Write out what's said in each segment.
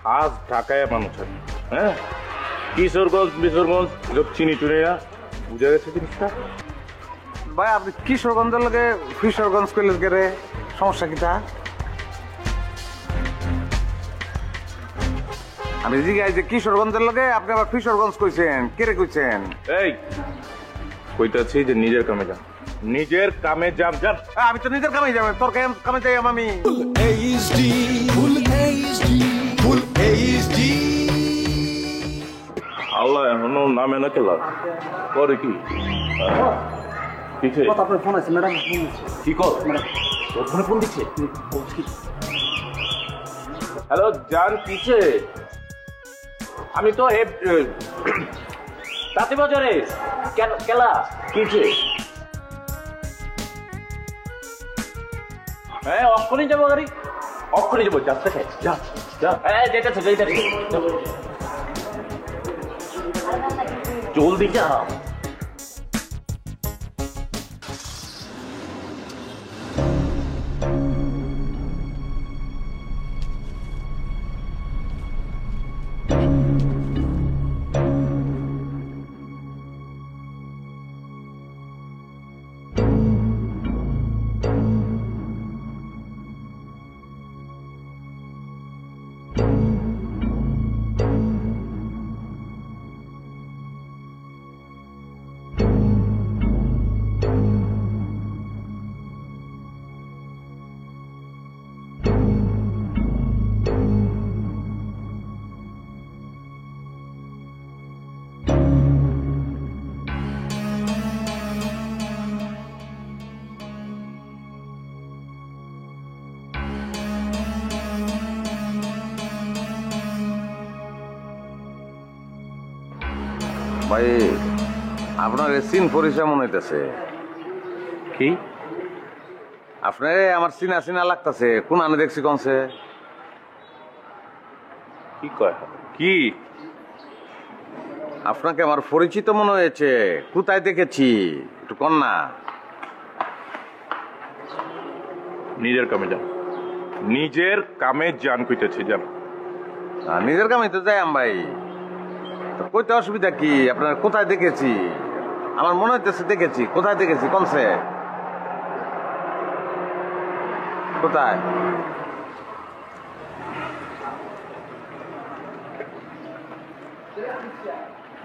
খাস ঢাকায় মানুষ আছে। হ্যাঁ, কিশোরগঞ্জ বিশোরগঞ্জ এসব চিনি টুনি না, বুঝা গেছে জিনিসটা? ভাই আপনি কিশোরগঞ্জের লগে কিশোরগঞ্জ কইলেন গেরে, সমস্যা কিটা? আমি জিজ্ঞাসা যে কিশোরগঞ্জের লগে আপনি আবার কিশোরগঞ্জ কইছেন, কেরে কইছেন? এই কইতাছি যে নিজের কামে যান, নিজের কামে যান যান। আমি তো নিজের কামে যাবেন, তোর কামে যাই আমি। আল্লাহ এখনো নামে না কেলা করে কি? আপনার ফোন আছে ম্যাডাম, কি কর তোর ফোনে ফোন দিচ্ছে? হ্যালো জান, কিছে? আমি তো তাঁতি বাজারে কেলা কিছে? হ্যাঁ অক্ষণই যাবো গাড়ি, অক্ষণই যাবো। যাচ্ছে যা যা, হ্যাঁ যেতেছে যেতেছে, জলদি যা। ভাই আপনার সিন পরিচয় মনে হইতেছে কি? আপনার আমার চিনা চিনা লাগতেছে, কোন আনে দেখছি কনছে? কি কয় কি? আপনাকে আমার পরিচিত মনে হয়েছে, কোথায় দেখেছি একটু কন না। নিজের কামে যান, নিজের কামে যান কইতেছি যান। নিজের কামে তো যাই ভাই, কইতে অসুবিধা কি? আপনার কোথায় দেখেছি? আমার মনে হইতেছে দেখেছি, কোথায় দেখেছি কনছে? কোথায়?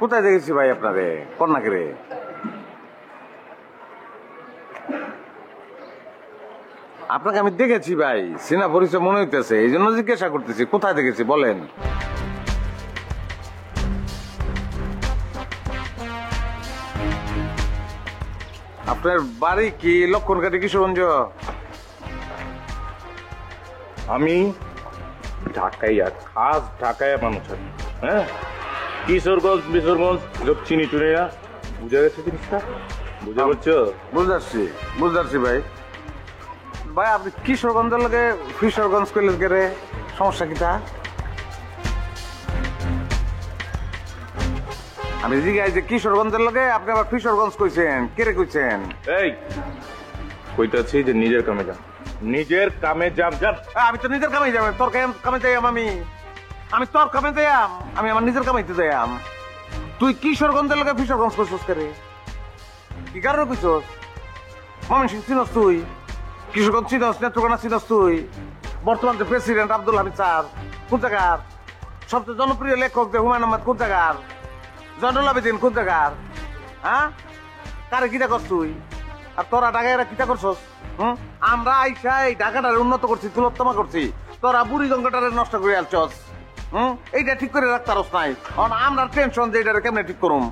কোথায় দেখেছি ভাই আপনারে কন্যাকে রে? আপনাকে আমি দেখেছি ভাই, চেনা পরিচয় মনে হইতেছে, এই জন্য জিজ্ঞাসা করতেছি কোথায় দেখেছি বলেন। আপনার বাড়ি কি লক্ষণকাটি কিশোরগঞ্জ? আমি ঢাকাইয়া, খাস ঢাকাইয়া মানুষ আছে। হ্যাঁ, কিশোরগঞ্জ বিশোরগঞ্জ এসব চিনি টুনি না, বুঝা গেছে জিনিসটা? বুঝা পারছো? বুঝতে ভাই। ভাই আপনি কিশোরগঞ্জের লগে কিশোরগঞ্জ কইলেন গেরে, সমস্যা কিটা? আমি জিজ্ঞাসা যে কিশোরগঞ্জের লগে আপনি আবার কিশোরগঞ্জ কইছেন, কেরে কইছেন? এই কইতাছি যে নিজের কামে যান, নিজের কামে যান যান। আমি তো নিজের কামে যাবেন, তোর কামে যাইয়াম আমি তোর কামে যাইয়াম, আমি আমার নিজের কামাইতে যাইয়াম। তুই কিশোরগঞ্জের লগে কিশোরগঞ্জ কইছস কেরে? কি কারণে কইছস? মামন সিং চিনস তুই? কিশোরগঞ্জ চিনস? নেত্রকোনা চিনস তুই? বর্তমান যে প্রেসিডেন্ট আব্দুল হামিদ স্যার কোন জায়গার? সবচেয়ে জনপ্রিয় লেখক যে হুমায়ুন আহমেদ কোন জায়গার? জয়নুল আবেদিন কোন জায়গার? হ্যাঁ, কারে কিটা করছ তুই? আর তোরা ঢাকায় কিটা করছস? আমরা আইসা এই ঢাকাটারে উন্নত করছি, তুলোত্তমা করছি, তোরা বুড়ি গঙ্গাটারে নষ্ট করে আলছস। এইটা ঠিক করে রাখতারস নাই, আমরা টেনশন যে এটারে কেমনে ঠিক করুম।